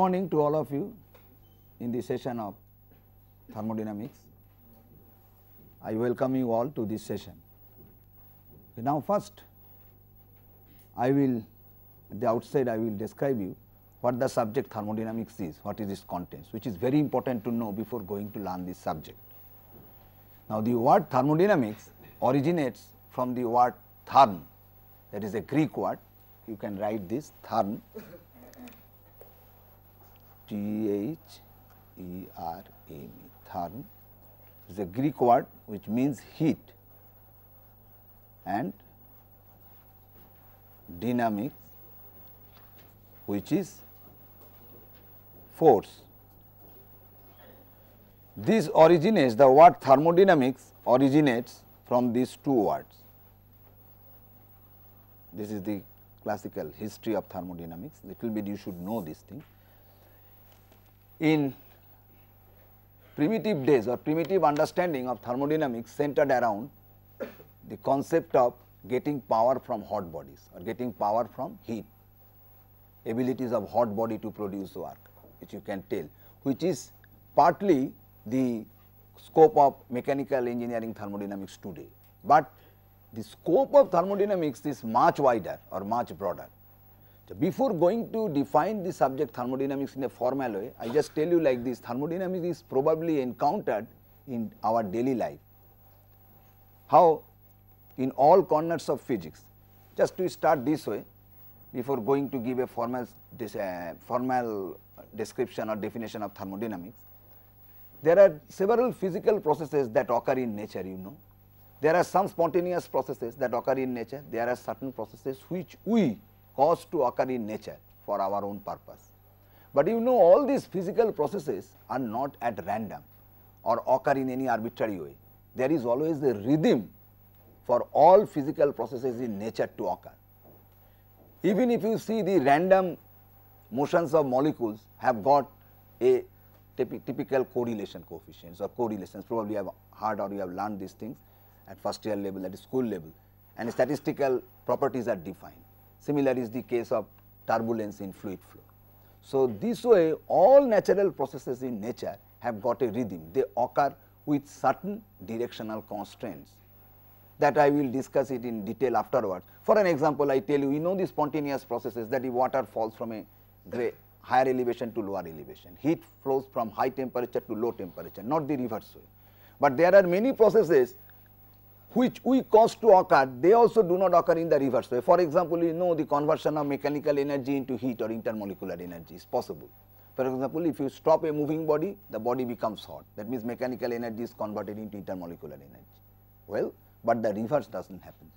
morning to all of you in the session of thermodynamics. I welcome you all to this session. Now, first I will at the outset I will describe you what the subject thermodynamics is, what is its contents, which is very important to know before going to learn this subject. Now, the word thermodynamics originates from the word therm, that is a Greek word. You can write this therm, T-H-E-R-M-E, therm is a Greek word which means heat, and dynamics which is force. This originates, the word thermodynamics originates from these two words. This is the classical history of thermodynamics, little bit you should know this thing. In primitive days or primitive understanding of thermodynamics centered around the concept of getting power from hot bodies or getting power from heat, abilities of hot body to produce work, which you can tell, which is partly the scope of mechanical engineering thermodynamics today. But the scope of thermodynamics is much wider or much broader. So, before going to define the subject thermodynamics in a formal way, I just tell you like this: thermodynamics is probably encountered in our daily life. How? In all corners of physics. Just to start this way, before going to give a formal description or definition of thermodynamics, there are several physical processes that occur in nature, you know. There are some spontaneous processes that occur in nature, there are certain processes which we cause to occur in nature for our own purpose. But you know, all these physical processes are not at random or occur in any arbitrary way. There is always a rhythm for all physical processes in nature to occur. Even if you see the random motions of molecules have got a typical correlation coefficients or correlations, probably you have heard or you have learned these things at first year level, at school level, and statistical properties are defined. Similar is the case of turbulence in fluid flow. So, this way all natural processes in nature have got a rhythm, they occur with certain directional constraints that I will discuss it in detail afterwards. For an example, I tell you, know the spontaneous processes, that if water falls from a higher elevation to lower elevation, heat flows from high temperature to low temperature, not the reverse way. But there are many processes which we cause to occur, they also do not occur in the reverse way. For example, you know the conversion of mechanical energy into heat or intermolecular energy is possible. For example, if you stop a moving body, the body becomes hot, that means mechanical energy is converted into intermolecular energy. Well, but the reverse does not happen.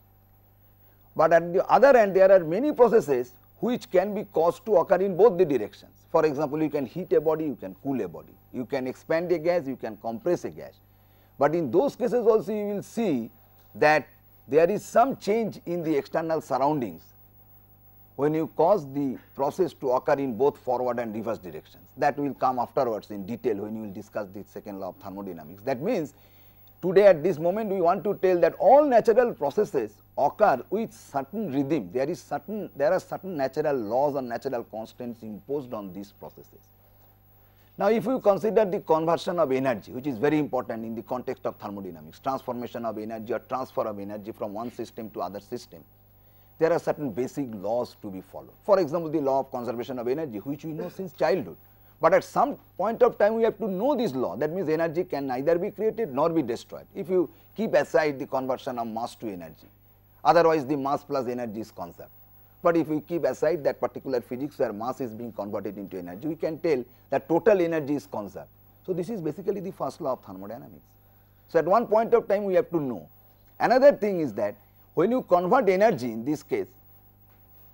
But at the other end, there are many processes which can be caused to occur in both the directions. For example, you can heat a body, you can cool a body, you can expand a gas, you can compress a gas. But in those cases also you will see that there is some change in the external surroundings when you cause the process to occur in both forward and reverse directions. That will come afterwards in detail when you will discuss the second law of thermodynamics. That means, today at this moment we want to tell that all natural processes occur with certain rhythm, there are certain natural laws or natural constants imposed on these processes. Now, if you consider the conversion of energy, which is very important in the context of thermodynamics, transformation of energy or transfer of energy from one system to other system, there are certain basic laws to be followed. For example, the law of conservation of energy, which we know since childhood. But at some point of time we have to know this law, that means energy can neither be created nor be destroyed if you keep aside the conversion of mass to energy, otherwise the mass plus energy is conserved. But if we keep aside that particular physics where mass is being converted into energy, we can tell that total energy is conserved. So, this is basically the first law of thermodynamics. So, at one point of time we have to know. Another thing is that when you convert energy, in this case,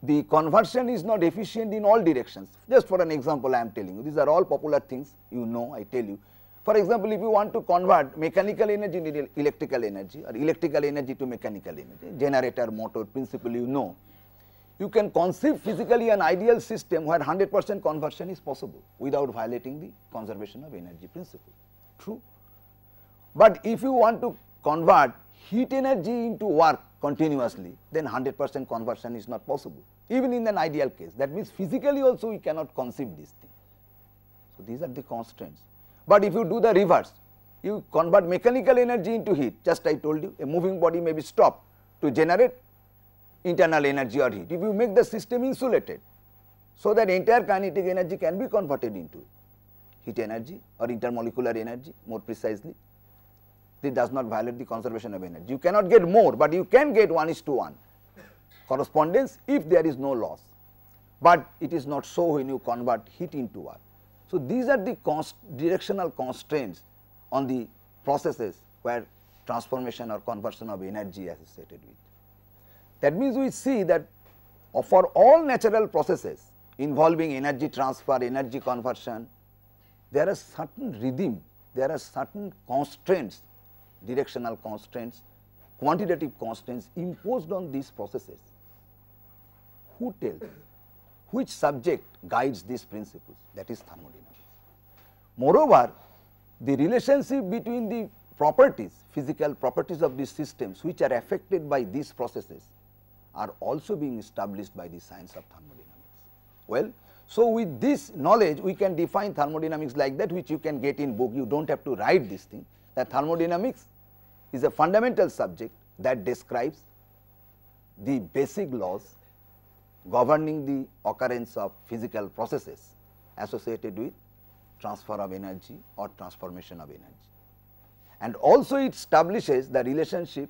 the conversion is not efficient in all directions. Just for an example I am telling you, these are all popular things, you know, I tell you. For example, if you want to convert mechanical energy to electrical energy or electrical energy to mechanical energy, generator, motor, principle, you know, you can conceive physically an ideal system where 100% conversion is possible without violating the conservation of energy principle, true. But if you want to convert heat energy into work continuously, then 100% conversion is not possible, even in an ideal case. That means physically also we cannot conceive this thing. So, these are the constraints. But if you do the reverse, you convert mechanical energy into heat, just I told you a moving body may be stopped to generate internal energy or heat. If you make the system insulated, so that entire kinetic energy can be converted into heat energy or intermolecular energy more precisely. This does not violate the conservation of energy. You cannot get more, but you can get 1:1 correspondence if there is no loss, but it is not so when you convert heat into work. So, these are the directional constraints on the processes where transformation or conversion of energy is associated with. That means, we see that for all natural processes involving energy transfer, energy conversion, there are certain rhythm, there are certain constraints, directional constraints, quantitative constraints imposed on these processes. Who tells? Which subject guides these principles? That is thermodynamics. Moreover, the relationship between the properties, physical properties of these systems which are affected by these processes are also being established by the science of thermodynamics. Well, so with this knowledge we can define thermodynamics like that, which you can get in book. You do not have to write this thing, that thermodynamics is a fundamental subject that describes the basic laws governing the occurrence of physical processes associated with transfer of energy or transformation of energy. And also it establishes the relationship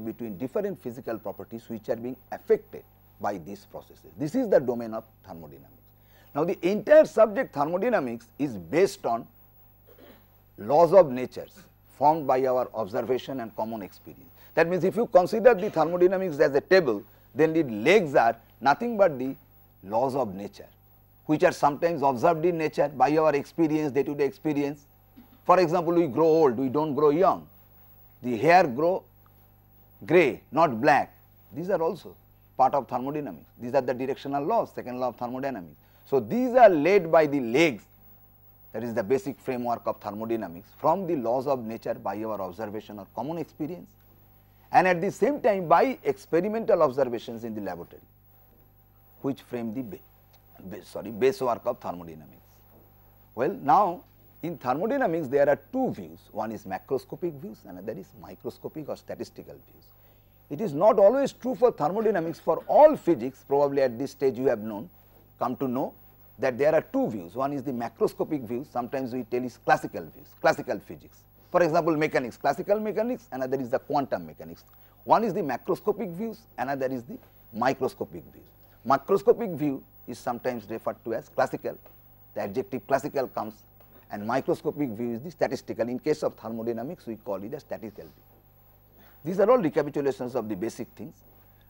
between different physical properties which are being affected by these processes. This is the domain of thermodynamics. Now, the entire subject thermodynamics is based on laws of nature formed by our observation and common experience. That means, if you consider the thermodynamics as a table, then the legs are nothing but the laws of nature, which are sometimes observed in nature by our experience, day-to-day experience. For example, we grow old, we do not grow young. The hair grow grey, not black. These are also part of thermodynamics. These are the directional laws, second law of thermodynamics. So, these are led by the legs, that is the basic framework of thermodynamics, from the laws of nature by our observation or common experience, and at the same time by experimental observations in the laboratory, which frame the base work of thermodynamics. Well, now in thermodynamics there are two views, one is macroscopic views, another is microscopic or statistical views. It is not always true for thermodynamics. For all physics, probably at this stage you have come to know that there are two views. One is the macroscopic view, sometimes we tell is classical views, classical physics. For example, mechanics, classical mechanics, another is the quantum mechanics. One is the macroscopic views, another is the microscopic views. Macroscopic view is sometimes referred to as classical, the adjective classical comes, and microscopic view is the statistical. In case of thermodynamics, we call it a statistical view. These are all recapitulations of the basic things.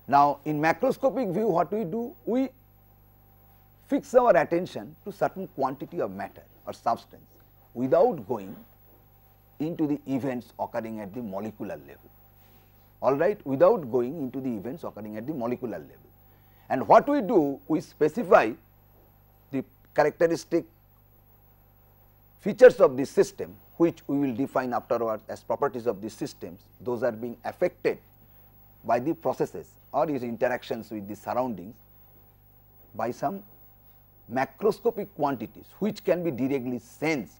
Now, in macroscopic view, what we do? We fix our attention to certain quantity of matter or substance without going into the events occurring at the molecular level, all right, without going into the events occurring at the molecular level. And what we do? We specify the characteristic features of the system, which we will define afterwards as properties of the systems. Those are being affected by the processes or its interactions with the surroundings by some macroscopic quantities, which can be directly sensed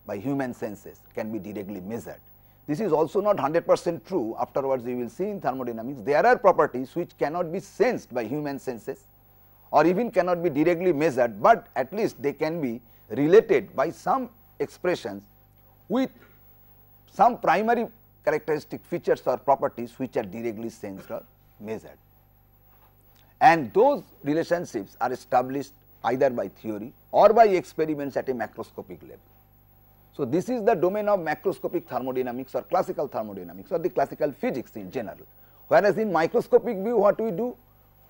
by human senses, can be directly measured. This is also not 100% true. Afterwards we will see in thermodynamics there are properties which cannot be sensed by human senses or even cannot be directly measured, but at least they can be related by some expressions with some primary characteristic features or properties which are directly sensed or measured. And those relationships are established either by theory or by experiments at a macroscopic level. So, this is the domain of macroscopic thermodynamics or classical thermodynamics or the classical physics in general. Whereas, in microscopic view, what we do?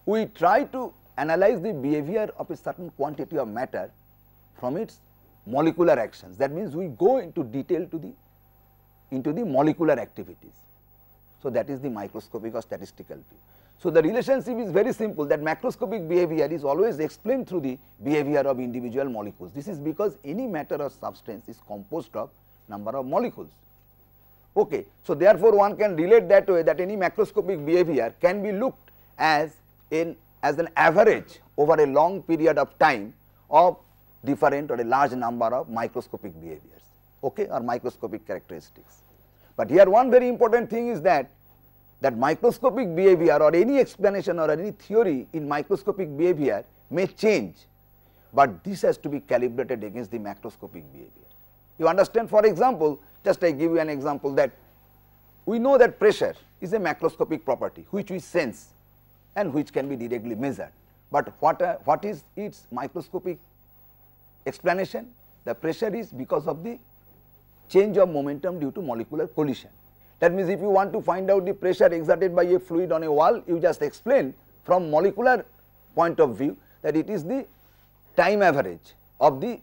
We try to analyze the behavior of a certain quantity of matter from its molecular actions. That means, we go into detail into the molecular activities. So, that is the microscopic or statistical view. So, the relationship is very simple, that macroscopic behavior is always explained through the behavior of individual molecules. This is because any matter or substance is composed of number of molecules. Okay. So, therefore, one can relate that way, that any macroscopic behavior can be looked as an average over a long period of time of different or a large number of microscopic behaviors, okay, or microscopic characteristics. But here one very important thing is that microscopic behavior or any explanation or any theory in microscopic behavior may change, but this has to be calibrated against the macroscopic behavior. You understand? For example, just I give you an example that we know that pressure is a macroscopic property which we sense and which can be directly measured, but what is its microscopic explanation? The pressure is because of the change of momentum due to molecular collision. That means if you want to find out the pressure exerted by a fluid on a wall, you just explain from molecular point of view that it is the time average of the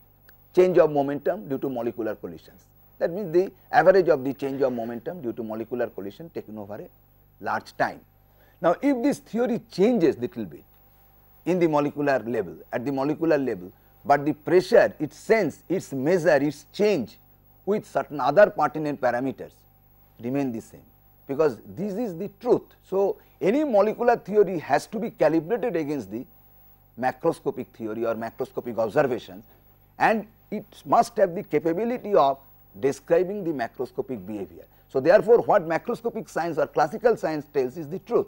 change of momentum due to molecular collisions. That means the average of the change of momentum due to molecular collision taken over a large time. Now, if this theory changes little bit in the molecular level, at the molecular level, but the pressure, its sense, its measure, its change with certain other pertinent parameters remain the same, because this is the truth. So, any molecular theory has to be calibrated against the macroscopic theory or macroscopic observations, and it must have the capability of describing the macroscopic behavior. So, therefore, what macroscopic science or classical science tells is the truth.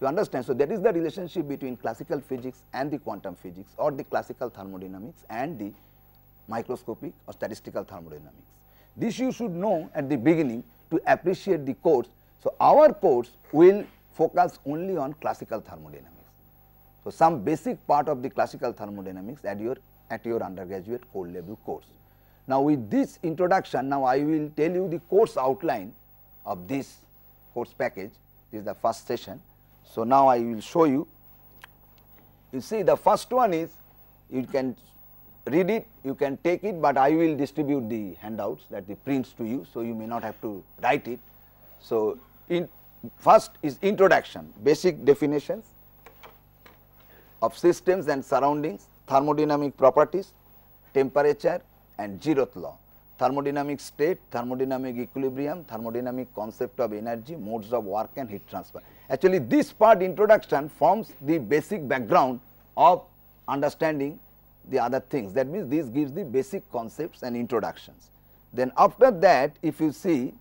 You understand? So, that is the relationship between classical physics and the quantum physics, or the classical thermodynamics and the microscopic or statistical thermodynamics. This you should know at the beginning to appreciate the course. So, our course will focus only on classical thermodynamics. So, some basic part of the classical thermodynamics at your undergraduate core level course. Now, with this introduction, now I will tell you the course outline of this course package. This is the first session. So, now I will show you. You see, the first one is, you can read it, you can take it, but I will distribute the handouts, that the prints to you. So, you may not have to write it. So, first is introduction, basic definitions of systems and surroundings, thermodynamic properties, temperature and zeroth law, thermodynamic state, thermodynamic equilibrium, thermodynamic concept of energy, modes of work and heat transfer. Actually, this part introduction forms the basic background of understanding the other things. That means, this gives the basic concepts and introductions. Then after that, if you see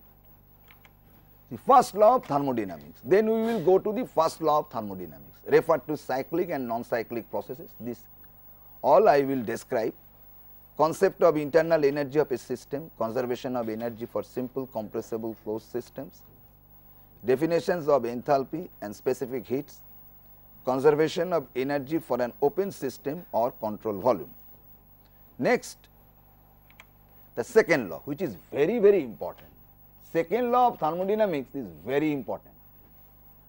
the first law of thermodynamics, then we will go to the first law of thermodynamics, referred to cyclic and non-cyclic processes. This all I will describe. Concept of internal energy of a system, conservation of energy for simple compressible closed systems, definitions of enthalpy and specific heats, conservation of energy for an open system or control volume. Next, the second law, which is very, very important. Second law of thermodynamics is very important.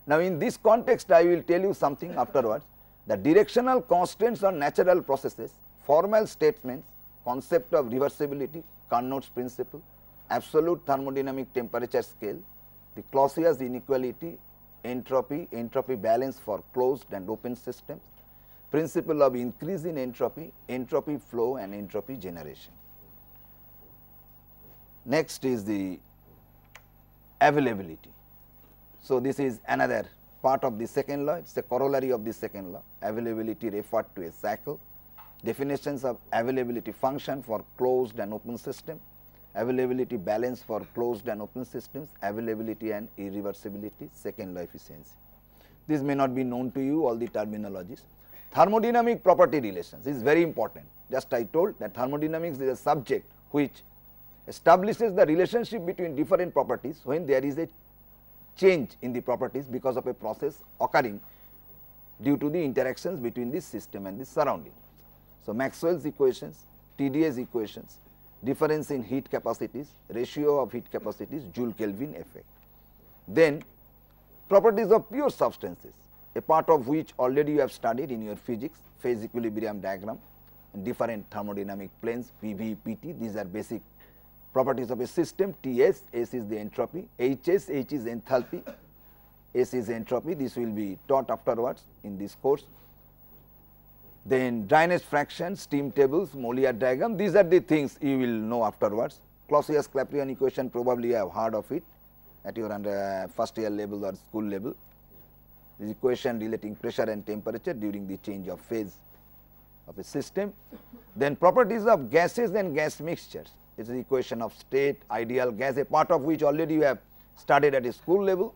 Now, in this context, I will tell you something afterwards. The directional constants on natural processes, formal statements, concept of reversibility, Carnot's principle, absolute thermodynamic temperature scale, the Clausius inequality, entropy balance for closed and open systems, principle of increase in entropy, entropy flow and entropy generation. Next is the availability. So, this is another part of the second law, it is a corollary of the second law, availability referred to as cycle, definitions of availability function for closed and open system, availability balance for closed and open systems, availability and irreversibility, second law efficiency. This may not be known to you, all the terminologies. Thermodynamic property relations is very important. Just I told that thermodynamics is a subject which establishes the relationship between different properties when there is a change in the properties because of a process occurring due to the interactions between the system and the surrounding. So, Maxwell's equations, TdS equations, difference in heat capacities, ratio of heat capacities, Joule Kelvin effect. Then properties of pure substances, a part of which already you have studied in your physics, phase equilibrium diagram, in different thermodynamic planes, PV, PT, these are basic properties of a system. Ts, S is the entropy, Hs, H is enthalpy, S is entropy, this will be taught afterwards in this course. Then dryness fraction, steam tables, Mollier diagram, these are the things you will know afterwards. Clausius-Clapeyron equation, probably you have heard of it at your first year level or school level. This equation relating pressure and temperature during the change of phase of a system. Then properties of gases and gas mixtures. It is the equation of state, ideal gas, a part of which already you have studied at a school level.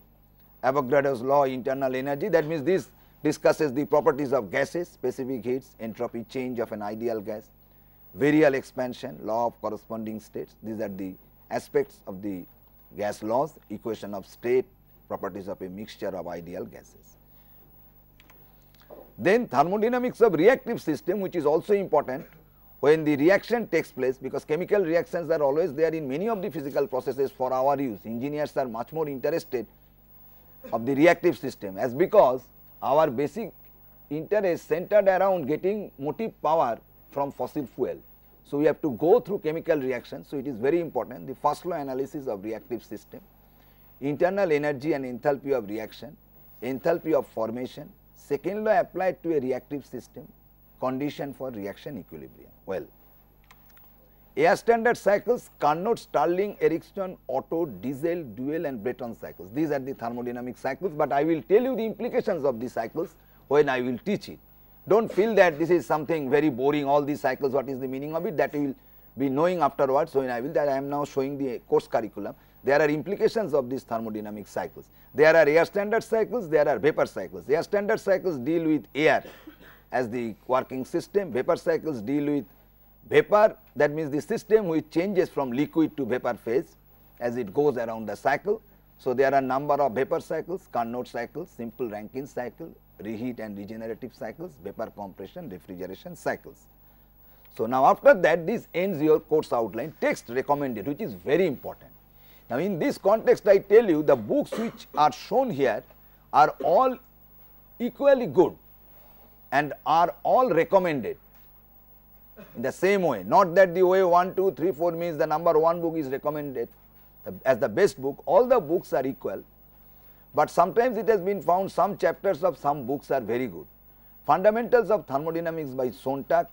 Avogadro's law, internal energy, that means this discusses the properties of gases, specific heats, entropy change of an ideal gas, virial expansion, law of corresponding states. These are the aspects of the gas laws, equation of state, properties of a mixture of ideal gases. Then thermodynamics of reactive system, which is also important when the reaction takes place, because chemical reactions are always there in many of the physical processes for our use. Engineers are much more interested of the reactive system, as because our basic interest centered around getting motive power from fossil fuel. So, we have to go through chemical reactions. So, it is very important. The first law analysis of reactive system, internal energy and enthalpy of reaction, enthalpy of formation, second law applied to a reactive system, condition for reaction equilibrium. Well, air standard cycles, Carnot, Stirling, Ericsson, Otto, Diesel, Duell and Breton cycles. These are the thermodynamic cycles, but I will tell you the implications of these cycles when I will teach it. Do not feel that this is something very boring, all these cycles, what is the meaning of it, that you will be knowing afterwards. So, when I will, that I am now showing the course curriculum. There are implications of these thermodynamic cycles. There are air standard cycles, there are vapor cycles. Air standard cycles deal with air as the working system, vapor cycles deal with vapor, that means the system which changes from liquid to vapor phase as it goes around the cycle. So, there are number of vapor cycles, Carnot cycles, simple Rankine cycle, reheat and regenerative cycles, vapor compression, refrigeration cycles. So, now after that this ends your course outline, text recommended, which is very important. Now, in this context I tell you the books which are shown here are all equally good and are all recommended in the same way, not that the way 1, 2, 3, 4 means the number 1 book is recommended as the best book. All the books are equal, but sometimes it has been found some chapters of some books are very good. Fundamentals of Thermodynamics by Sontag,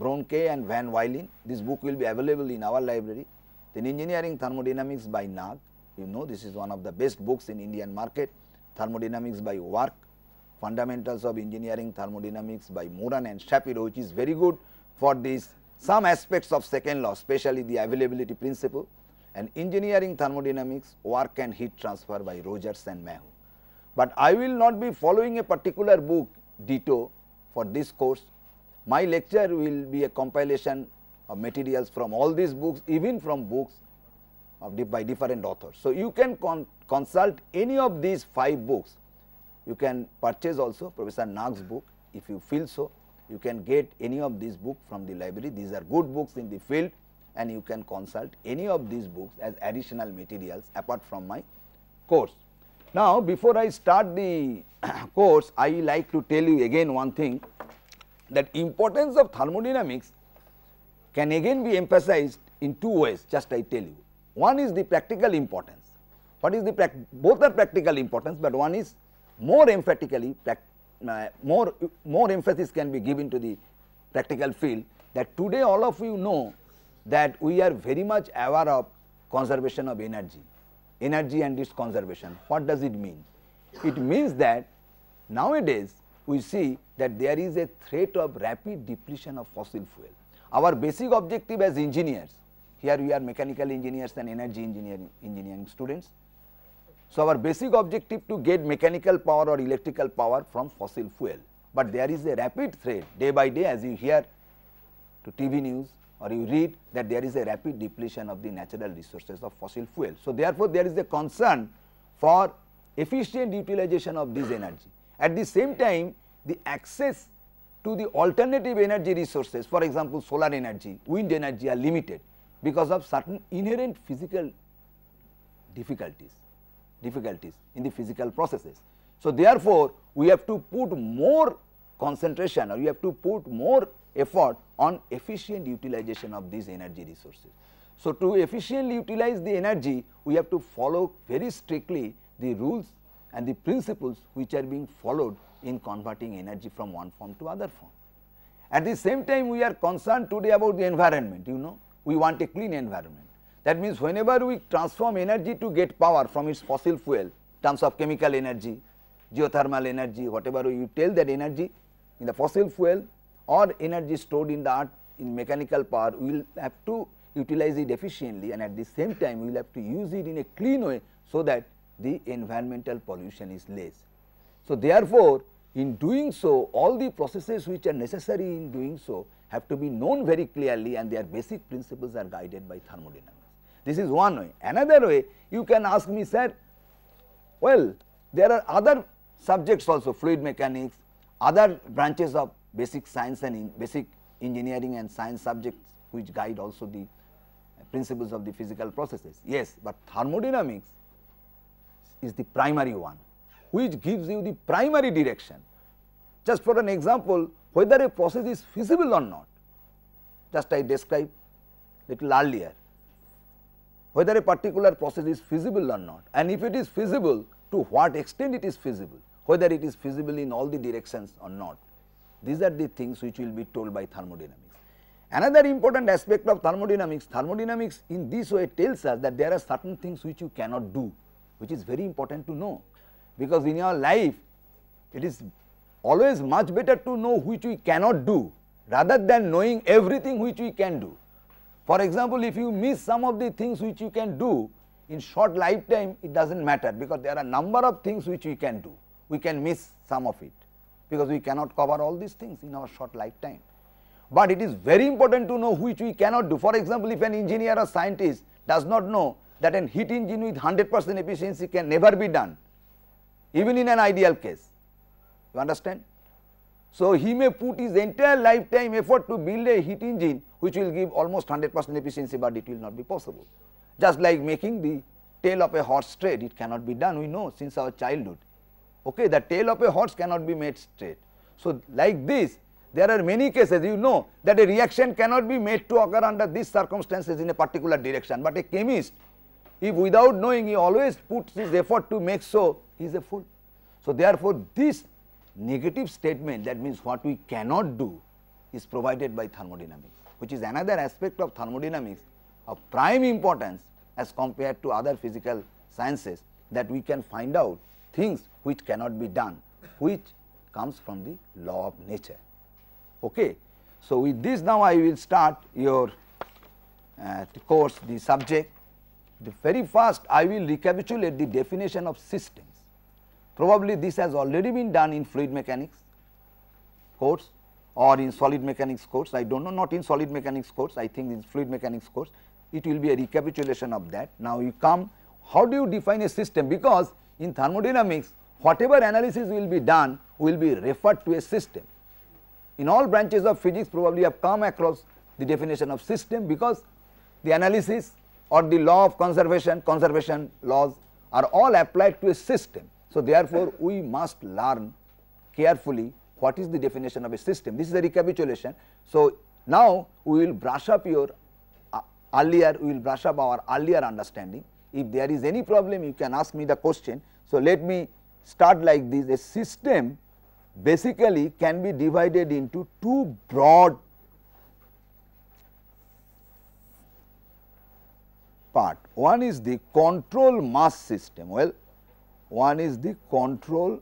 Bronke and Van Wylen, this book will be available in our library. Then Engineering Thermodynamics by Nag, you know this is one of the best books in Indian market. Thermodynamics by Wark, Fundamentals of Engineering Thermodynamics by Moran and Shapiro, which is very good for these some aspects of second law, especially the availability principle, and Engineering Thermodynamics, Work and Heat Transfer by Rogers and Mayhew. But I will not be following a particular book ditto for this course. My lecture will be a compilation of materials from all these books, even from books of by different authors. So, you can consult any of these 5 books. You can purchase also Professor Nag's book if you feel so. You can get any of these books from the library. These are good books in the field and you can consult any of these books as additional materials apart from my course. Now, before I start the course, I like to tell you again one thing, that importance of thermodynamics can again be emphasized in 2 ways, just I tell you. One is the practical importance. What is the both are practical importance, but one is more emphatically more emphasis can be given to the practical field, that today all of you know that we are very much aware of conservation of energy and its conservation. What does it mean? It means that nowadays we see that there is a threat of rapid depletion of fossil fuel. Our basic objective as engineers, here we are mechanical engineers and energy engineering students. So, our basic objective to get mechanical power or electrical power from fossil fuel, but there is a rapid threat day by day, as you hear to TV news or you read that there is a rapid depletion of the natural resources of fossil fuel. So, therefore, there is a concern for efficient utilization of this energy. At the same time, the access to the alternative energy resources, for example, solar energy, wind energy are limited because of certain inherent physical difficulties in the physical processes. So, therefore, we have to put more concentration or we have to put more effort on efficient utilization of these energy resources. So, to efficiently utilize the energy, we have to follow very strictly the rules and the principles which are being followed in converting energy from one form to other form. At the same time, we are concerned today about the environment, you know, we want a clean environment. That means, whenever we transform energy to get power from its fossil fuel, in terms of chemical energy, geothermal energy, whatever you tell that energy in the fossil fuel or energy stored in the earth in mechanical power, we will have to utilize it efficiently, and at the same time we will have to use it in a clean way, so that the environmental pollution is less. So, therefore, in doing so, all the processes which are necessary in doing so have to be known very clearly, and their basic principles are guided by thermodynamics. This is one way. Another way, you can ask me, sir, well, there are other subjects also, fluid mechanics, other branches of basic science and basic engineering and science subjects which guide also the principles of the physical processes. Yes, but thermodynamics is the primary one, which gives you the primary direction. Just for an example, whether a process is feasible or not, just I described little earlier, whether a particular process is feasible or not, and if it is feasible, to what extent it is feasible, whether it is feasible in all the directions or not. These are the things which will be told by thermodynamics. Another important aspect of thermodynamics in this way tells us that there are certain things which you cannot do, which is very important to know, because in your life it is always much better to know which we cannot do rather than knowing everything which we can do. For example, if you miss some of the things which you can do in short lifetime, it does not matter, because there are a number of things which we can do. We can miss some of it because we cannot cover all these things in our short lifetime. But it is very important to know which we cannot do. For example, if an engineer or scientist does not know that a heat engine with 100% efficiency can never be done, even in an ideal case, you understand. So, he may put his entire lifetime effort to build a heat engine which will give almost 100% efficiency, but it will not be possible. Just like making the tail of a horse straight, it cannot be done, we know since our childhood. Okay, the tail of a horse cannot be made straight. So, like this, there are many cases, you know that a reaction cannot be made to occur under these circumstances in a particular direction, but a chemist, if without knowing he always puts his effort to make so, he is a fool. So, therefore, this negative statement, that means what we cannot do, is provided by thermodynamics, which is another aspect of thermodynamics of prime importance as compared to other physical sciences, that we can find out things which cannot be done, which comes from the law of nature. Okay. So, with this now I will start your course, the subject. The very first I will recapitulate the definition of systems. Probably this has already been done in fluid mechanics course or in solid mechanics course, I do not know, not in solid mechanics course, I think in fluid mechanics course, it will be a recapitulation of that. Now, you come, how do you define a system? Because in thermodynamics, whatever analysis will be done will be referred to a system. In all branches of physics, probably you have come across the definition of system, because the analysis or the law of conservation laws are all applied to a system. So, therefore, we must learn carefully what is the definition of a system. This is a recapitulation. So, now we will brush up your we will brush up our earlier understanding. If there is any problem, you can ask me the question. So, let me start like this. A system basically can be divided into two broad part. One is the control mass system. Well, one is the control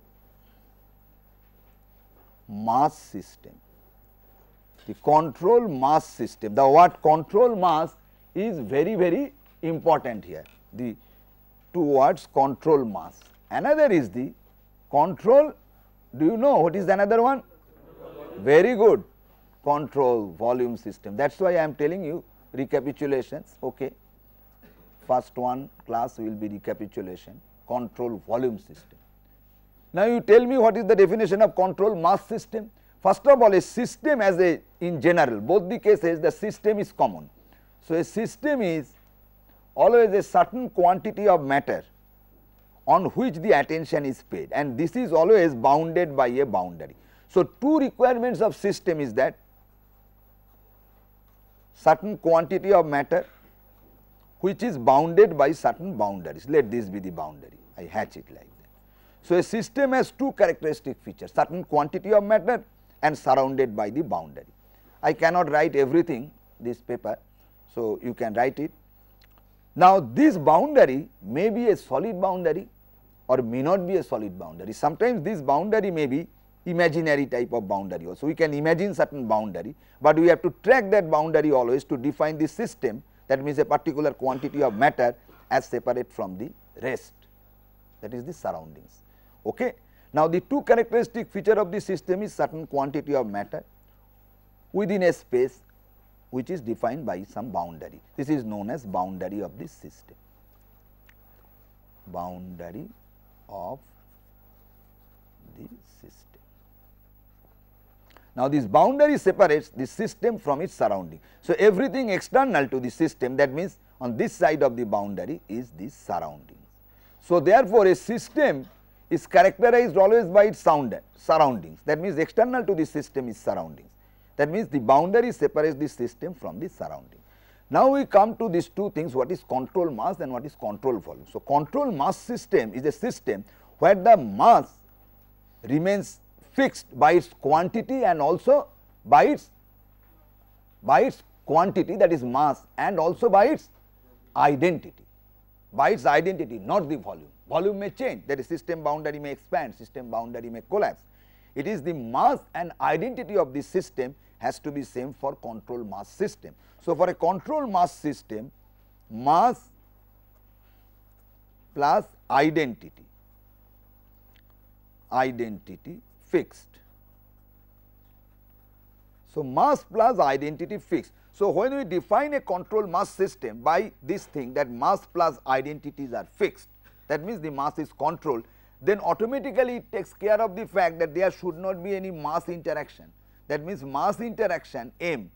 mass system. The control mass system, the word control mass is very, very important here, the two words control mass. Another is the control, do you know what is another one? Very good, control volume system. That is why I am telling you recapitulations. Okay. First one class will be recapitulation, control volume system. Now, you tell me what is the definition of control mass system. First of all, a system as a in general, both the cases the system is common. So, a system is always a certain quantity of matter on which the attention is paid, and this is always bounded by a boundary. So, two requirements of system is that certain quantity of matter which is bounded by certain boundaries. Let this be the boundary, I hatch it like that. So, a system has two characteristic features, certain quantity of matter and surrounded by the boundary. I cannot write everything this paper, so you can write it. Now, this boundary may be a solid boundary or may not be a solid boundary. Sometimes this boundary may be imaginary type of boundary also. We can imagine certain boundary, but we have to track that boundary always to define the system, that means a particular quantity of matter as separate from the rest, that is the surroundings. Okay. Now, the two characteristic feature of the system is certain quantity of matter within a space which is defined by some boundary. This is known as boundary of the system, boundary of the system. Now, this boundary separates the system from its surrounding. So, everything external to the system, that means on this side of the boundary is the surroundings. So, therefore, a system is characterized always by its surroundings, that means external to the system is surroundings, that means the boundary separates the system from the surrounding. Now, we come to these two things, what is control mass and what is control volume. So, control mass system is a system where the mass remains fixed by its quantity and also by its quantity, that is mass, and also by its identity, not the volume. Volume may change, that is system boundary may expand, system boundary may collapse. It is the mass and identity of the system has to be same for control mass system. So, for a control mass system, mass plus identity fixed. So, mass plus identity fixed. So, when we define a control mass system by this thing, that mass plus identities are fixed, that means the mass is controlled, then automatically it takes care of the fact that there should not be any mass interaction. That means mass interaction M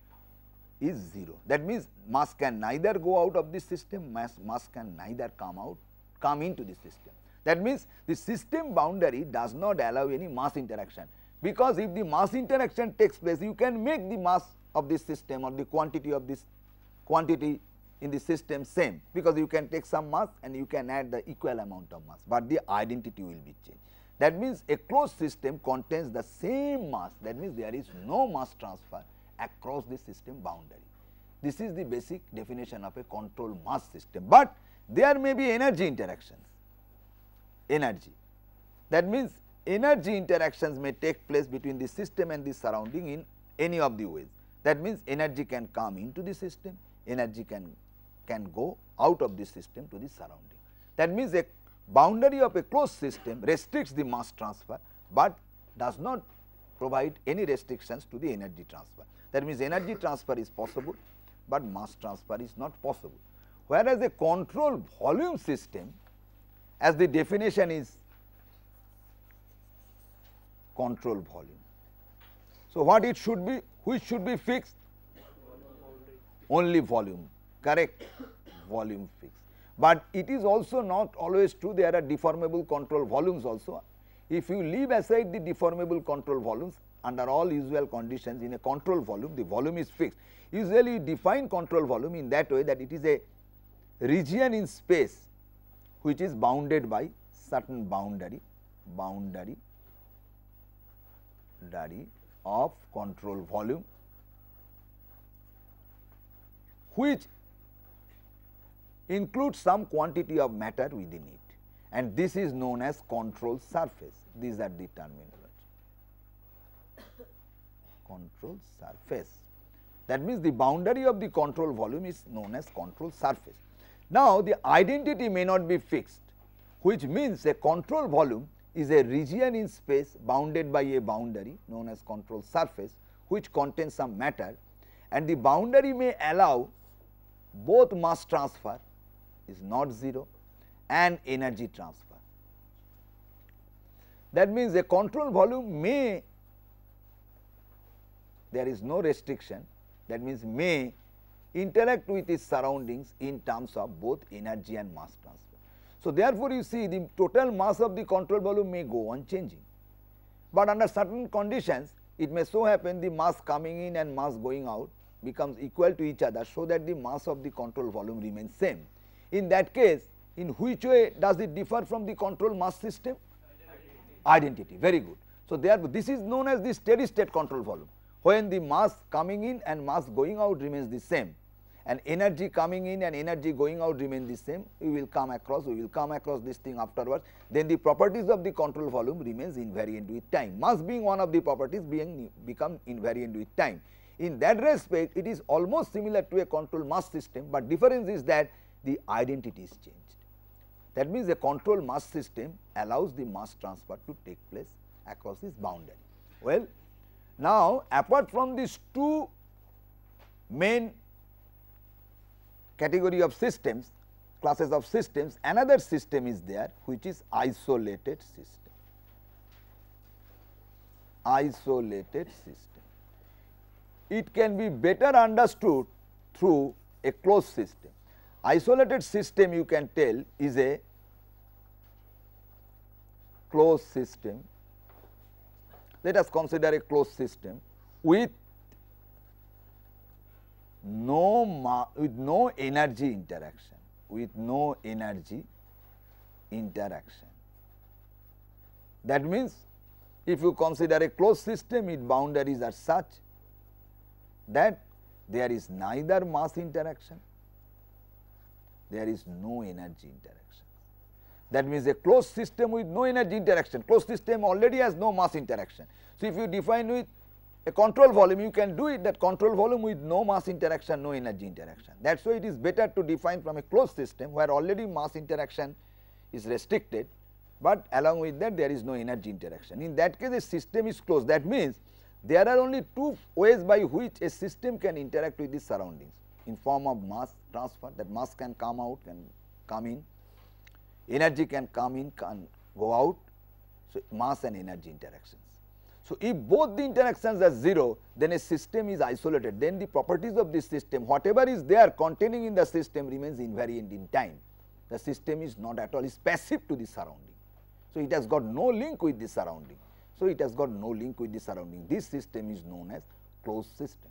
is 0. That means mass can neither go out of the system, mass can neither come into the system. That means the system boundary does not allow any mass interaction, because if the mass interaction takes place, you can make the mass of this system or the quantity of this quantity in the system same, because you can take some mass and you can add the equal amount of mass, but the identity will be changed. That means a closed system contains the same mass, that means there is no mass transfer across the system boundary. This is the basic definition of a control mass system, but there may be energy interactions. That means energy interactions may take place between the system and the surrounding in any of the ways. That means energy can come into the system, energy can go out of the system to the surrounding. That means a boundary of a closed system restricts the mass transfer, but does not provide any restrictions to the energy transfer. That means energy transfer is possible, but mass transfer is not possible. Whereas a control volume system, as the definition is control volume. So, what it should be? Which should be fixed? Only volume, correct, volume fixed. But it is also not always true, there are deformable control volumes also. If you leave aside the deformable control volumes, under all usual conditions in a control volume, the volume is fixed. Usually you define control volume in that way, that it is a region in space which is bounded by certain boundary of control volume, which includes some quantity of matter within it, and this is known as control surface. These are the terminology. Control surface. That means the boundary of the control volume is known as control surface. Now, the identity may not be fixed, which means a control volume is a region in space bounded by a boundary known as control surface, which contains some matter, and the boundary may allow both mass transfer is not 0 and energy transfer. That means a control volume may, there is no restriction, that means may interact with its surroundings in terms of both energy and mass transfer. So, therefore, you see the total mass of the control volume may go on changing, but under certain conditions it may so happen the mass coming in and mass going out becomes equal to each other, so that the mass of the control volume remains same. In that case, in which way does it differ from the control mass system? Identity. Very good. So, therefore, this is known as the steady state control volume, when the mass coming in and mass going out remains the same, and energy coming in and energy going out remain the same, we will come across this thing afterwards, then the properties of the control volume remains invariant with time. Mass being one of the properties become invariant with time. In that respect, it is almost similar to a control mass system, but difference is that the identity is changed. That means a control mass system allows the mass transfer to take place across this boundary. Well, now apart from these two main category of systems, classes of systems, another system is there which is isolated system. Isolated system. It can be better understood through a closed system. Isolated system, you can tell, is a closed system. Let us consider a closed system with no energy interaction, That means, if you consider a closed system, its boundaries are such that there is neither mass interaction, there is no energy interaction. That means a closed system with no energy interaction, closed system already has no mass interaction. So, if you define with a control volume, you can do it, that control volume with no mass interaction, no energy interaction. That is why it is better to define from a closed system where already mass interaction is restricted, but along with that there is no energy interaction. In that case, a system is closed. That means there are only two ways by which a system can interact with the surroundings, in form of mass transfer, that mass can come out, can come in, energy can come in, can go out. So, mass and energy interactions. So, if both the interactions are 0, then a system is isolated, then the properties of this system, whatever is there containing in the system, remains invariant in time. The system is not at all, is passive to the surrounding. So, it has got no link with the surrounding. So, it has got no link with the surrounding. This system is known as closed system.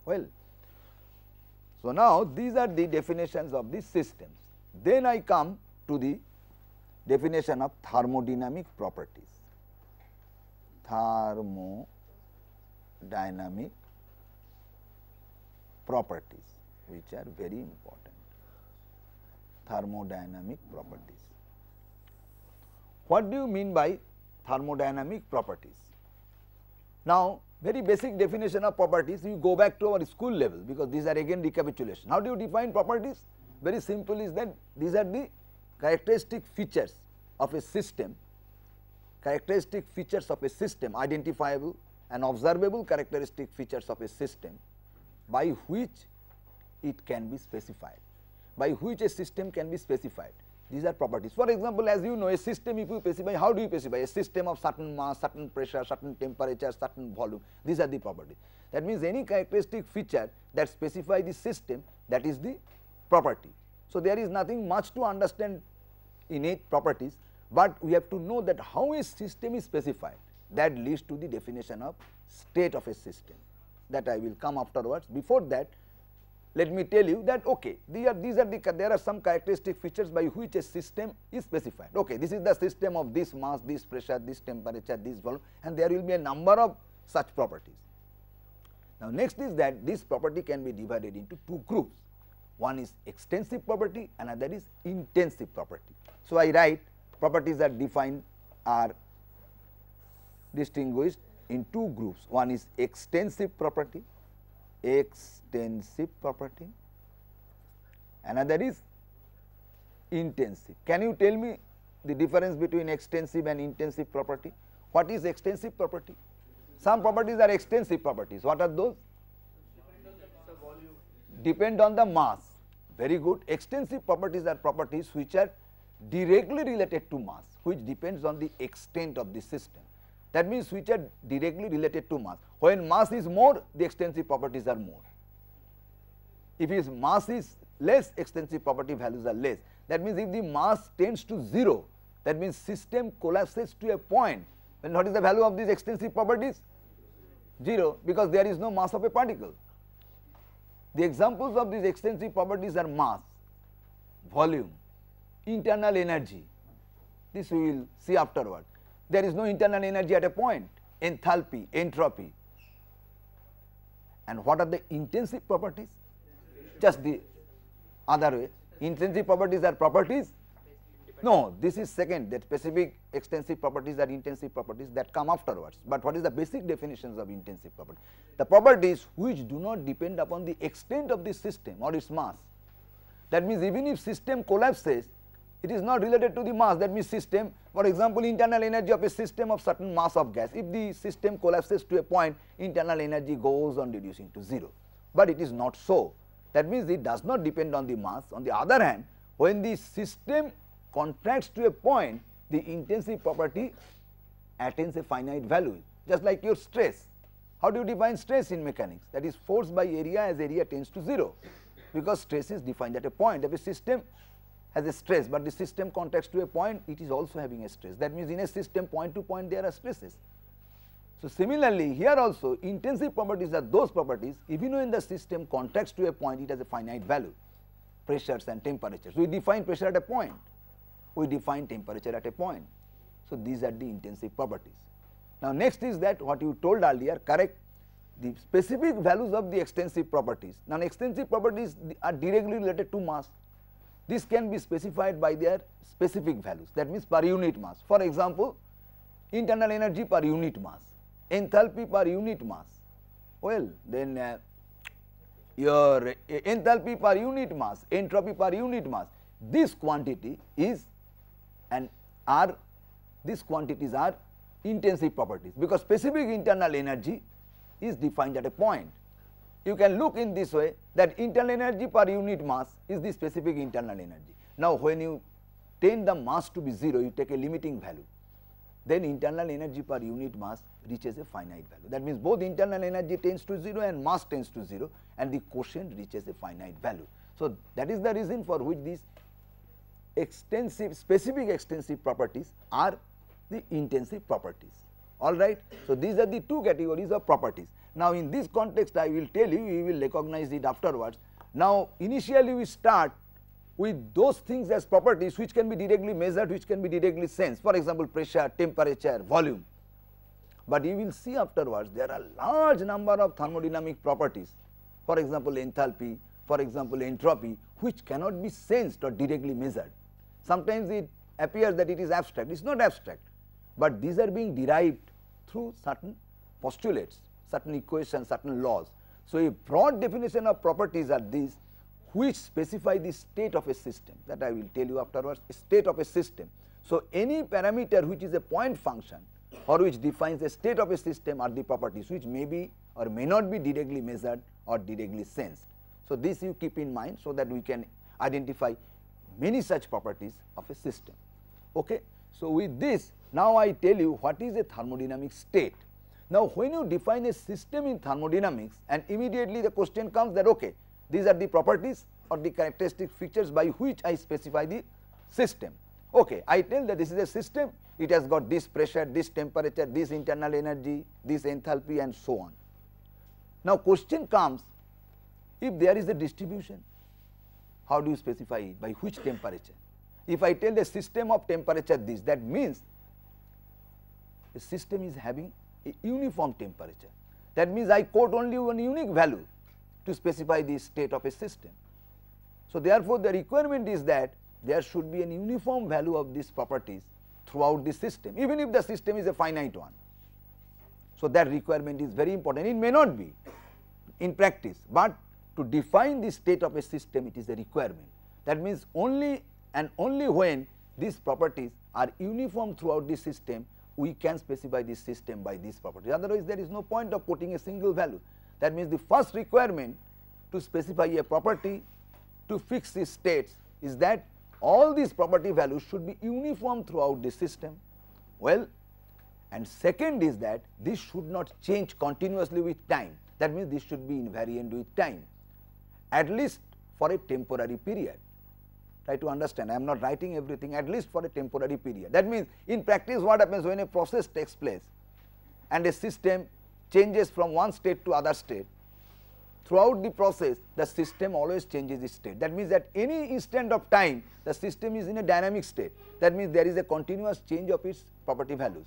Well, so now these are the definitions of the systems. Then I come to the definition of thermodynamic properties. Thermodynamic properties, which are very important. Thermodynamic properties. What do you mean by thermodynamic properties? Now, very basic definition of properties, you go back to our school level, because these are again recapitulation. How do you define properties? Very simple is that these are the characteristic features of a system, identifiable and observable characteristic features of a system by which it can be specified, by which a system can be specified. These are properties. For example, as you know, a system, if you specify, how do you specify? A system of certain mass, certain pressure, certain temperature, certain volume, these are the properties. That means any characteristic feature that specify the system, that is the property. So, there is nothing much to understand innate properties, but we have to know that how a system is specified, that leads to the definition of state of a system, that I will come afterwards. Before that, let me tell you that there are some characteristic features by which a system is specified. This is the system of this mass, this pressure, this temperature, this volume, and there will be a number of such properties. Now, next is that this property can be divided into two groups. One is extensive property, another is intensive property. So, I write properties are defined, are distinguished in two groups. One is extensive property, another is intensive. Can you tell me the difference between extensive and intensive property? What is extensive property? Some properties are extensive properties. What are those? Depend on the mass. Very good. Extensive properties are properties which are directly related to mass, which depends on the extent of the system. That means which are directly related to mass. When mass is more, the extensive properties are more. If its mass is less, extensive property values are less. That means if the mass tends to 0, that means system collapses to a point. Then what is the value of these extensive properties? 0, because there is no mass of a particle. The examples of these extensive properties are mass, volume, internal energy. This we will see afterward. There is no internal energy at a point, enthalpy, entropy. And what are the intensive properties? just the other way. Intrinsic properties are properties. No, this is second, that specific extensive properties are intensive properties that come afterwards. But what is the basic definitions of intensive property? The properties which do not depend upon the extent of the system or its mass. That means even if system collapses, it is not related to the mass. That means system, for example, internal energy of a system of certain mass of gas. If the system collapses to a point, internal energy goes on reducing to 0. But it is not so. That means it does not depend on the mass. On the other hand, when the system contracts to a point, the intensive property attains a finite value, just like your stress. How do you define stress in mechanics? That is force by area as area tends to 0, because stress is defined at a point. If a system has a stress, but the system contracts to a point, it is also having a stress. That means in a system, point to point there are stresses. So similarly, here also intensive properties are those properties, even when the system contracts to a point, it has a finite value, pressures and temperatures. We define pressure at a point, we define temperature at a point. So these are the intensive properties. Now next is that what you told earlier, correct, the specific values of the extensive properties. Now extensive properties are directly related to mass. This can be specified by their specific values, that means per unit mass. For example, internal energy per unit mass, enthalpy per unit mass. Well, then your enthalpy per unit mass, entropy per unit mass, this quantity is these quantities are intensive properties, because specific internal energy is defined at a point. You can look in this way, that internal energy per unit mass is the specific internal energy. Now when you tend the mass to be 0, you take a limiting value, then internal energy per unit mass reaches a finite value. That means both internal energy tends to 0 and mass tends to 0, and the quotient reaches a finite value. So that is the reason for which these specific extensive properties are the intensive properties. All right. So these are the two categories of properties. Now in this context, I will tell you, you will recognize it afterwards. Now initially we start with those things as properties which can be directly measured, which can be directly sensed. For example, pressure, temperature, volume. But you will see afterwards there are large number of thermodynamic properties. For example, enthalpy, for example, entropy, which cannot be sensed or directly measured. Sometimes it appears that it is abstract. It is not abstract, but these are being derived through certain postulates, certain equations, certain laws. So a broad definition of properties are these which specify the state of a system, that I will tell you afterwards, state of a system. So any parameter which is a point function or which defines the state of a system are the properties which may be or may not be directly measured or directly sensed. So this you keep in mind, so that we can identify many such properties of a system. Okay. So with this, now I tell you what is a thermodynamic state. Now when you define a system in thermodynamics, and immediately the question comes that okay, these are the properties or the characteristic features by which I specify the system. Okay, I tell that this is a system, it has got this pressure, this temperature, this internal energy, this enthalpy and so on. Now question comes, if there is a distribution, how do you specify it, by which temperature? If I tell the system of temperature this, that means the system is having a uniform temperature. That means I quote only one unique value to specify the state of a system. So therefore the requirement is that there should be an uniform value of these properties throughout the system, even if the system is a finite one. So that requirement is very important. It may not be in practice, but to define the state of a system, it is a requirement. That means only and only when these properties are uniform throughout the system, we can specify this system by these properties. Otherwise there is no point of quoting a single value. That means the first requirement to specify a property to fix its states is that all these property values should be uniform throughout the system. Well, and second is that this should not change continuously with time. That means this should be invariant with time, at least for a temporary period. Try to understand, I am not writing everything, at least for a temporary period. That means in practice what happens when a process takes place and a system changes from one state to other state, throughout the process the system always changes its state. That means at any instant of time the system is in a dynamic state. That means there is a continuous change of its property values.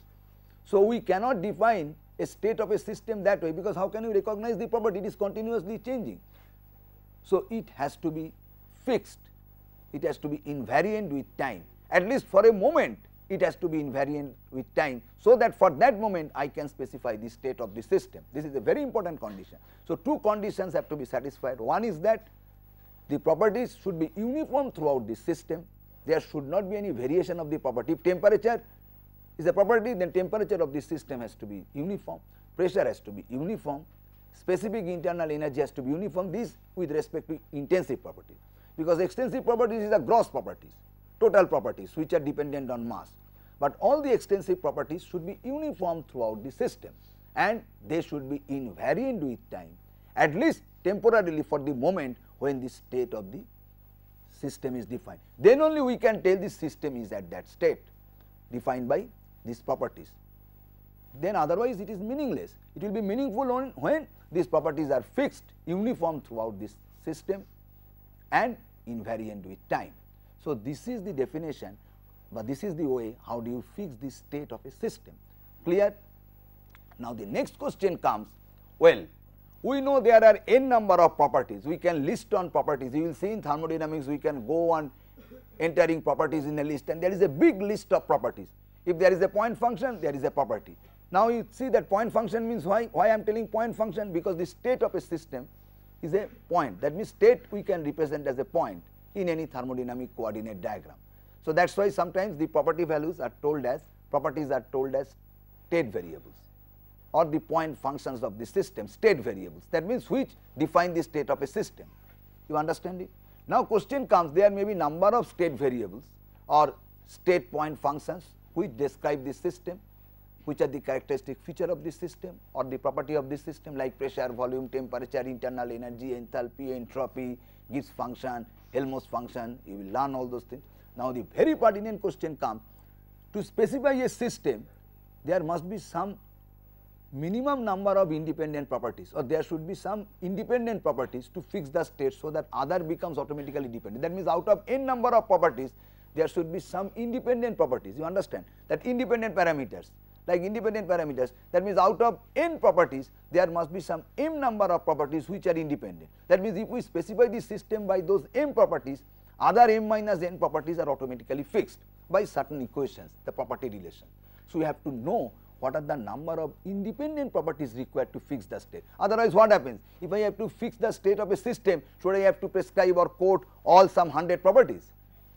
So we cannot define a state of a system that way, because how can you recognize the property? It is continuously changing. So, it has to be fixed, it has to be invariant with time, at least for a moment it has to be invariant with time, so that for that moment I can specify the state of the system. This is a very important condition. So, two conditions have to be satisfied. One is that the properties should be uniform throughout the system, there should not be any variation of the property. If temperature is a property, then temperature of the system has to be uniform, pressure has to be uniform, specific internal energy has to be uniform, this with respect to intensive properties, because extensive properties is the gross properties, total properties which are dependent on mass, but all the extensive properties should be uniform throughout the system and they should be invariant with time, at least temporarily for the moment when the state of the system is defined. Then only we can tell the system is at that state defined by these properties. Then otherwise it is meaningless. It will be meaningful when these properties are fixed, uniform throughout this system and invariant with time. So, this is the definition, but this is the way how do you fix the state of a system. Clear? Now, the next question comes, well, we know there are n number of properties, we can list on properties. You will see in thermodynamics we can go on entering properties in a list, and there is a big list of properties. If there is a point function, there is a property. Now, you see that point function means why I am telling point function, because the state of a system is a point, that means state we can represent as a point in any thermodynamic coordinate diagram. So, that is why sometimes the property values are told as, properties are told as state variables or the point functions of the system, state variables, that means which define the state of a system. You understand it? Now, question comes, there may be number of state variables or state point functions which describe the system, which are the characteristic feature of the system or the property of the system, like pressure, volume, temperature, internal energy, enthalpy, entropy, Gibbs function, Helmholtz function, you will learn all those things. Now, the very pertinent question comes, to specify a system there must be some minimum number of independent properties, or there should be some independent properties to fix the state, so that other becomes automatically dependent. That means out of n number of properties there should be some independent properties. You understand that independent parameters, like independent parameters, that means out of n properties there must be some m number of properties which are independent. That means if we specify the system by those m properties, other m minus n properties are automatically fixed by certain equations, the property relation. So, we have to know what are the number of independent properties required to fix the state. Otherwise, what happens? If I have to fix the state of a system, should I have to prescribe or quote all some 100 properties?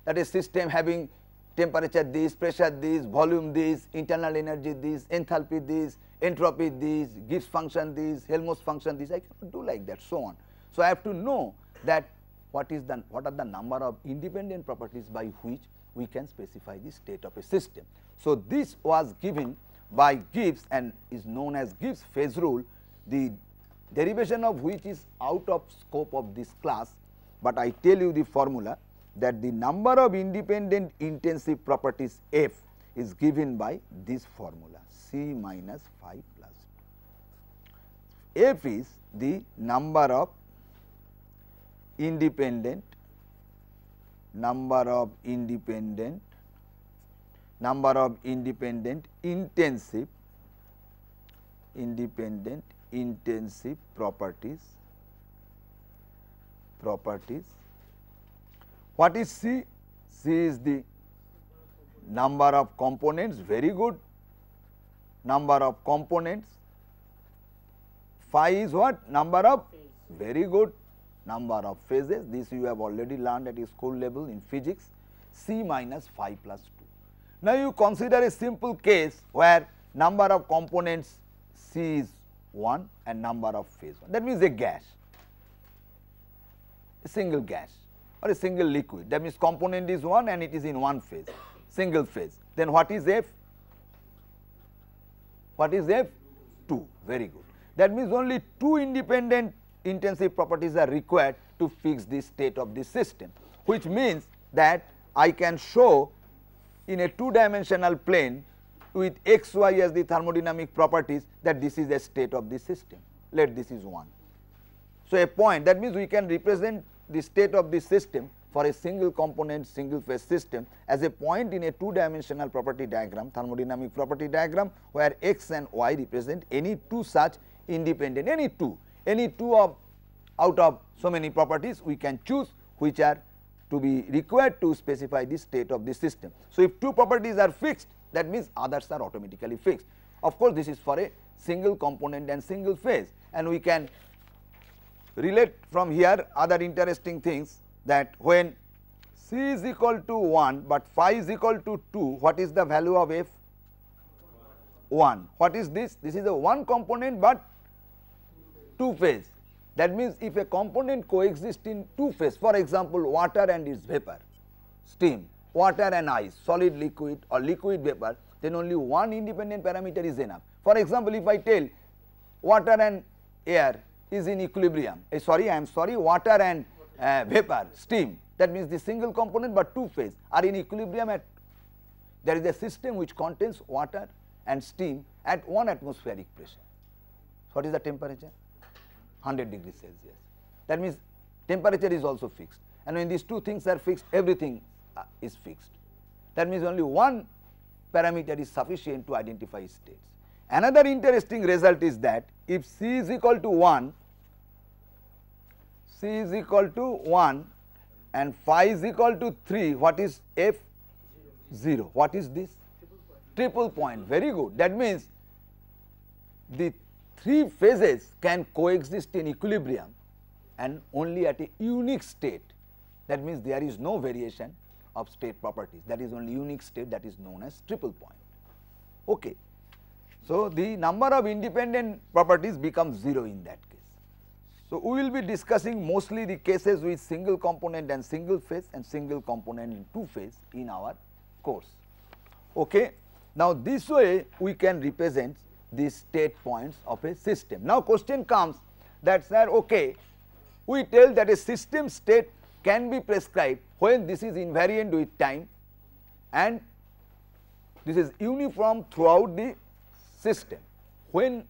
That is, system having temperature this, pressure this, volume this, internal energy this, enthalpy this, entropy this, Gibbs function this, Helmholtz function this. I cannot do like that, so on. So, I have to know that what are the number of independent properties by which we can specify the state of a system. So, this was given by Gibbs and is known as Gibbs phase rule, the derivation of which is out of scope of this class, but I tell you the formula, that the number of independent intensive properties F is given by this formula, C minus phi plus 2. F is the number of independent intensive properties. What is C? C is the number of components, very good, number of components. Phi is what? Number of, very good, number of phases. This you have already learned at your school level in physics. C minus phi plus 2. Now, you consider a simple case where number of components C is 1 and number of phase 1. That means a gas, a single gas or a single liquid. That means component is 1 and it is in one phase, single phase. Then what is F? What is F? 2. Very good. That means only 2 independent intensive properties are required to fix the state of the system, which means that I can show in a 2-dimensional plane with x, y as the thermodynamic properties that this is a state of the system. Let this is 1. So, a point, that means we can represent the state of the system for a single component single phase system as a point in a 2-dimensional property diagram, thermodynamic property diagram, where x and y represent any 2 such independent, any two of out of so many properties we can choose which are to be required to specify the state of the system. So, if two properties are fixed, that means others are automatically fixed. Of course, this is for a single component and single phase, and we can relate from here other interesting things, that when C is equal to 1, but phi is equal to 2, what is the value of f? 1. What is this? This is a one component but two phase. That means if a component coexists in two phase, for example water and its vapor, steam, water and ice, solid liquid or liquid vapor, then only one independent parameter is enough. For example, if I tell water and air is in equilibrium, water and vapor, steam, that means the single component but two phase are in equilibrium at, there is a system which contains water and steam at 1 atmospheric pressure. What is the temperature? 100 degrees Celsius. That means temperature is also fixed, and when these two things are fixed, everything is fixed. That means only one parameter is sufficient to identify states. Another interesting result is that if C is equal to 1, and phi is equal to 3, what is f? 0. What is this? Triple point. Very good. That means the three phases can coexist in equilibrium and only at a unique state. That means there is no variation of state properties, that is only unique state, that is known as triple point. Okay. So, the number of independent properties becomes 0 in that case. So, we will be discussing mostly the cases with single component and single phase and single component and two phase in our course. Okay. Now, this way we can represent the state points of a system. Now, question comes that, sir, okay, we tell that a system state can be prescribed when this is invariant with time and this is uniform throughout the system. When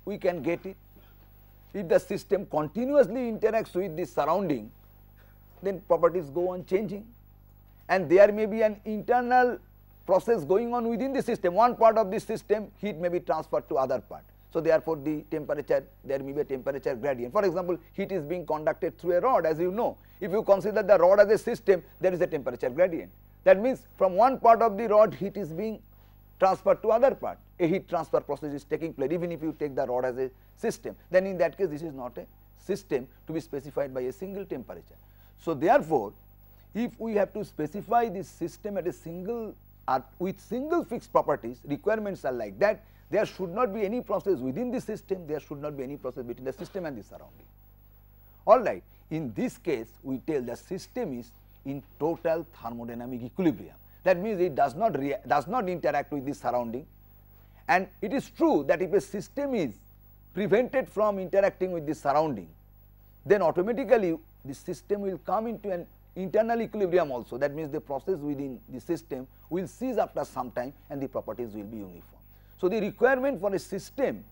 we can get it? If the system continuously interacts with the surrounding, then properties go on changing, and there may be an internal process going on within the system. One part of the system, heat may be transferred to other part. So, therefore, the temperature, there may be a temperature gradient. For example, heat is being conducted through a rod, as you know. If you consider the rod as a system, there is a temperature gradient. That means from one part of the rod, heat is being transferred to other part. A heat transfer process is taking place, even if you take the rod as a system. Then in that case, this is not a system to be specified by a single temperature. So, therefore, if we have to specify this system at a single with single fixed properties, requirements are like that, there should not be any process within the system, there should not be any process between the system and the surrounding. Alright, in this case, we tell the system is in total thermodynamic equilibrium. That means it does not interact with the surrounding, and it is true that if a system is prevented from interacting with the surrounding, then automatically the system will come into an internal equilibrium also. That means the process within the system will cease after some time and the properties will be uniform. So, the requirement for a system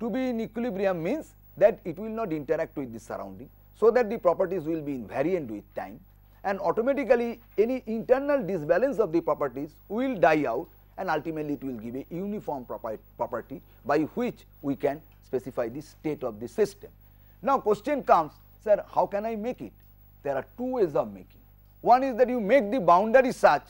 to be in equilibrium means that it will not interact with the surrounding, so that the properties will be invariant with time, and automatically any internal disbalance of the properties will die out, and ultimately it will give a uniform property by which we can specify the state of the system. Now, question comes, sir, how can I make it? There are two ways of making. One is that you make the boundary such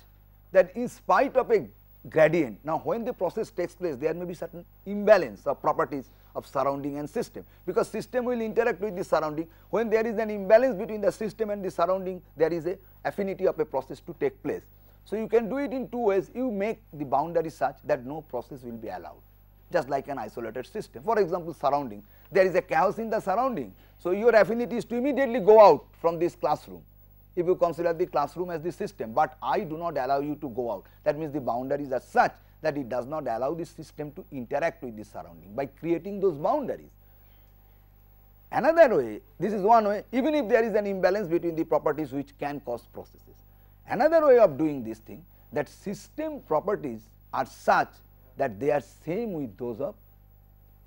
that in spite of a gradient, now when the process takes place, there may be certain imbalance of properties of surrounding and system, because system will interact with the surrounding. When there is an imbalance between the system and the surrounding, there is a affinity of a process to take place. So, you can do it in two ways. You make the boundary such that no process will be allowed, just like an isolated system. For example, surrounding, there is a chaos in the surrounding. So, your affinity is to immediately go out from this classroom, if you consider the classroom as the system, but I do not allow you to go out. That means the boundaries are such that it does not allow the system to interact with the surrounding by creating those boundaries. Another way, this is one way, even if there is an imbalance between the properties which can cause processes. Another way of doing this thing, that system properties are such that they are same with those of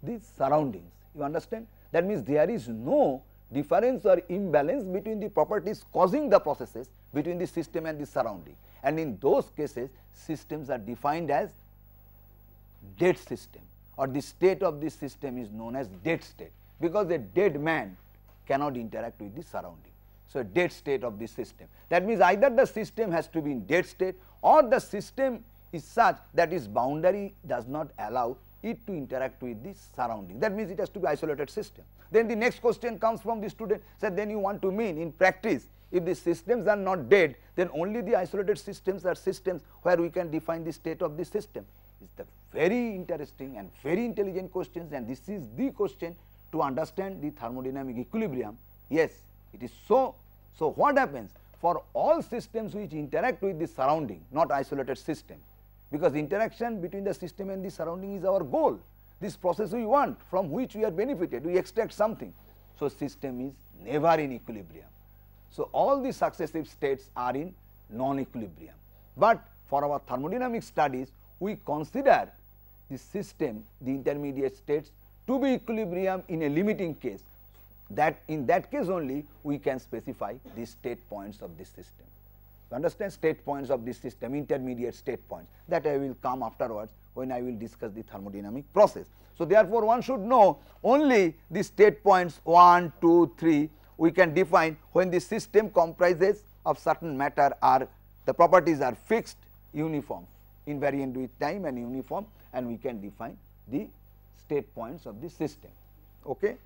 the surroundings. You understand? That means there is no difference or imbalance between the properties causing the processes between the system and the surrounding, and in those cases systems are defined as dead system, or the state of this system is known as dead state, because a dead man cannot interact with the surrounding. So, dead state of the system. That means either the system has to be in dead state or the system is such that its boundary does not allow it to interact with the surrounding. That means it has to be isolated system. Then the next question comes from the student, said then you want to mean in practice if the systems are not dead, then only the isolated systems are systems where we can define the state of the system. It's the very interesting and very intelligent questions, and this is the question to understand the thermodynamic equilibrium. Yes, it is so. So, what happens for all systems which interact with the surrounding, not isolated system, because interaction between the system and the surrounding is our goal. This process we want, from which we are benefited, we extract something. So, system is never in equilibrium. So, all the successive states are in non-equilibrium, but for our thermodynamic studies we consider the system, the intermediate states to be equilibrium in a limiting case, that in that case only we can specify the state points of this system. You understand, state points of this system, intermediate state points, that I will come afterwards when I will discuss the thermodynamic process. So, therefore, one should know only the state points 1, 2, 3 we can define when the system comprises of certain matter, are the properties are fixed, uniform, invariant with time and uniform, and we can define the state points of the system. Okay.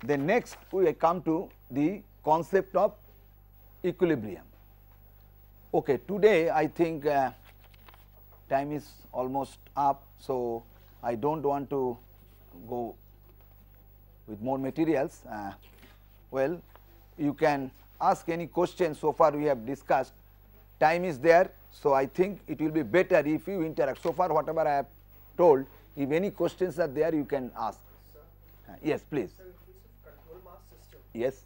Then next we come to the concept of equilibrium. Okay, today I think time is almost up, so I do not want to go with more materials. Well, you can ask any question. So far we have discussed, time is there, so I think it will be better if you interact. So far whatever I have told, if any questions are there you can ask. Yes, please. So in case of control mass system, yes,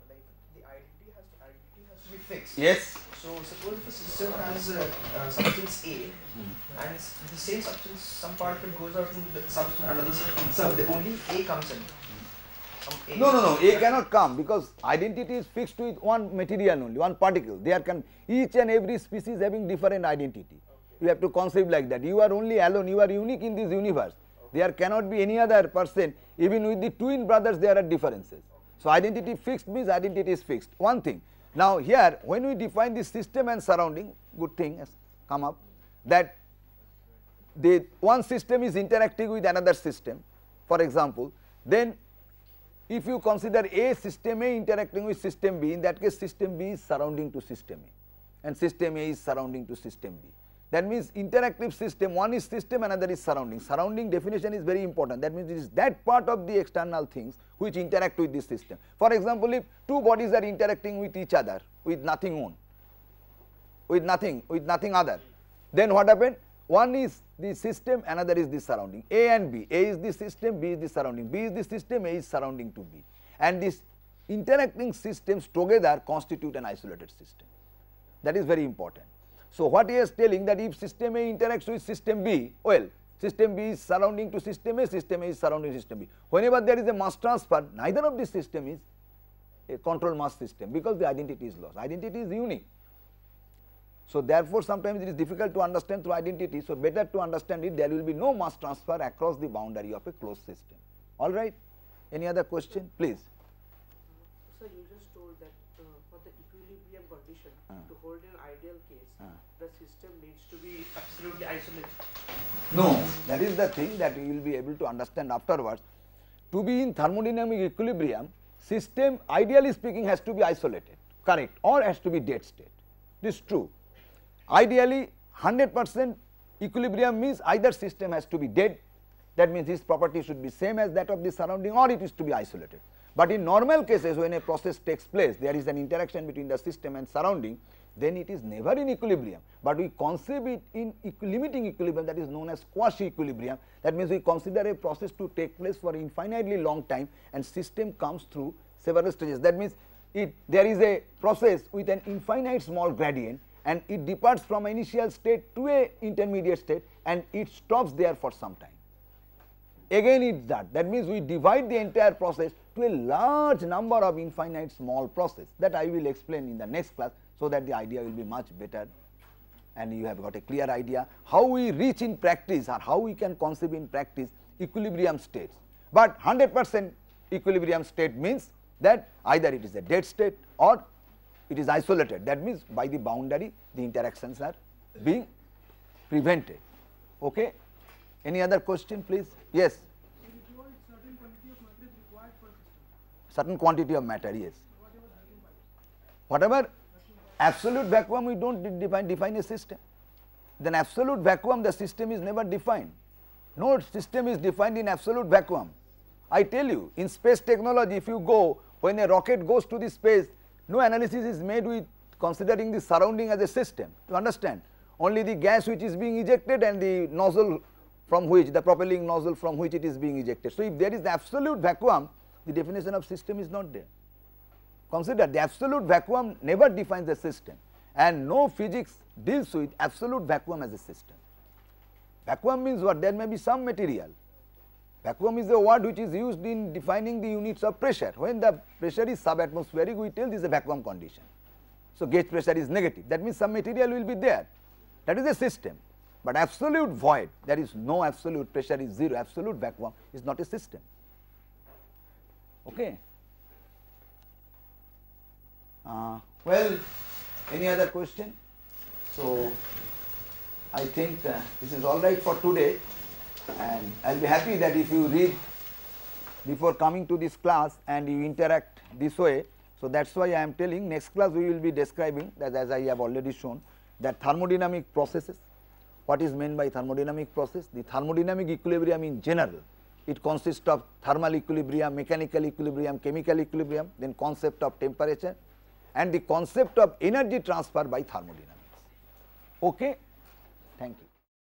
like the identity has to be fixed. yes, So suppose if a system has substance A, and the same substance, some part of it goes out in the substance, another substance, so the only A comes in. No, A cannot come, because identity is fixed with one material only, one particle. There can each and every species having different identity. Okay. You have to conceive like that. You are only alone, you are unique in this universe. Okay. There cannot be any other person. Even with the twin brothers there are differences. Okay. So identity fixed means identity is fixed. One thing. Now here when we define the system and surrounding, good thing has come up, that the one system is interacting with another system, for example, then if you consider a system A interacting with system B, in that case system B is surrounding to system A and system A is surrounding to system B. That means interactive system, one is system, another is surrounding. Surrounding definition is very important. That means it is that part of the external things which interact with this system. For example, if two bodies are interacting with each other with nothing on, with nothing other, then what happened? One is the system, another is the surrounding. A and B, A is the system, B is the surrounding, B is the system, A is surrounding to B. And these interacting systems together constitute an isolated system. That is very important. So what he is telling, that if system A interacts with system B, well, system B is surrounding to system A is surrounding system B. Whenever there is a mass transfer, neither of this system is a control mass system, because the identity is lost. Identity is unique. So therefore sometimes it is difficult to understand through identity. So better to understand it, there will be no mass transfer across the boundary of a closed system. All right. Any other question, please? Sir, you just told that for the equilibrium condition to hold an ideal case, the system needs to be absolutely isolated. No, that is the thing that you will be able to understand afterwards. To be in thermodynamic equilibrium, system ideally speaking has to be isolated, correct, or has to be dead state. This is true. Ideally 100% equilibrium means either system has to be dead, that means its property should be same as that of the surrounding, or it is to be isolated. But in normal cases, when a process takes place, there is an interaction between the system and surrounding, then it is never in equilibrium, but we conceive it in limiting equilibrium, that is known as quasi-equilibrium. That means we consider a process to take place for infinitely long time and system comes through several stages. That means there is a process with an infinite small gradient, and it departs from initial state to a intermediate state and it stops there for some time. Again it is that means we divide the entire process to a large number of infinite small process, that I will explain in the next class, so that the idea will be much better and you have got a clear idea how we reach in practice or how we can conceive in practice equilibrium states. But 100% equilibrium state means that either it is a dead state or it is isolated. That means by the boundary the interactions are being prevented. Okay. Any other question, please? Yes. Certain quantity of matter, yes. Whatever absolute vacuum we don't define a system. Then absolute vacuum, the system is never defined. No system is defined in absolute vacuum. I tell you, in space technology, if you go, when a rocket goes to the space, no analysis is made with considering the surrounding as a system. You understand? Only the gas which is being ejected and the nozzle from which, the propelling nozzle from which it is being ejected. So if there is the absolute vacuum, the definition of system is not there. Consider the absolute vacuum never defines a system, and no physics deals with absolute vacuum as a system. Vacuum means what? There may be some material. Vacuum is a word which is used in defining the units of pressure. When the pressure is subatmospheric, we tell this is a vacuum condition. So gauge pressure is negative. That means some material will be there. That is a system. But absolute void, there is no absolute pressure is zero. Absolute vacuum is not a system. Okay. Well, any other question? So I think this is all right for today, and I will be happy that if you read before coming to this class and you interact this way. So that is why I am telling next class we will be describing that, as I have already shown, that thermodynamic processes. What is meant by thermodynamic process? The thermodynamic equilibrium in general, it consists of thermal equilibrium, mechanical equilibrium, chemical equilibrium, then concept of temperature, and the concept of energy transfer by thermodynamics. Okay? Thank you.